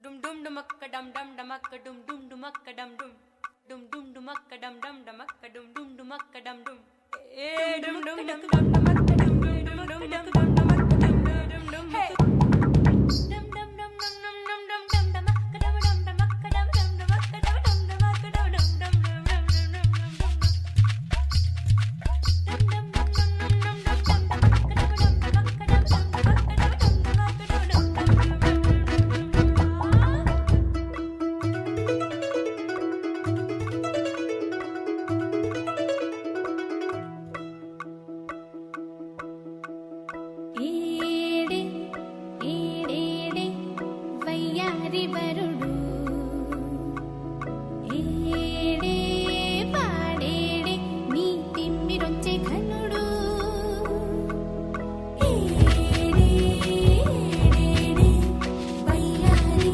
Dum dum dumakka dum dum dumakka dum dum dumakka dum dum dum dum dumakka dum dum dumakka dum dum dumakka dum dum dum dum dumakka dumakka dum dum dumakka dum dumakka dum dum dum hey dum dum dum dum dum dum dum dum dumakka dum dum dumakka dum dum dumakka dum dum dumakka dum dum dum dum dum వరుడు ఏడే పాడేడే నీ తిమ్మిరొచ్చే ఘనుడు ఏడే వయ్యారి